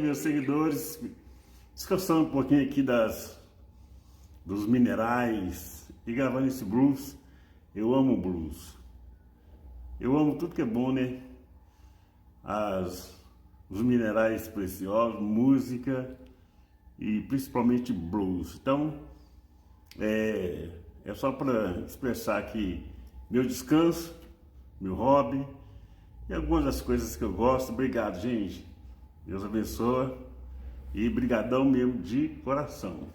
meus seguidores, descansando um pouquinho aqui dos minerais e gravando esse blues. Eu amo blues. Eu amo tudo que é bom, né? Os minerais preciosos, música e principalmente blues. Então, é só para expressar aqui meu descanso, meu hobby e algumas das coisas que eu gosto. Obrigado, gente. Deus abençoe e brigadão mesmo de coração.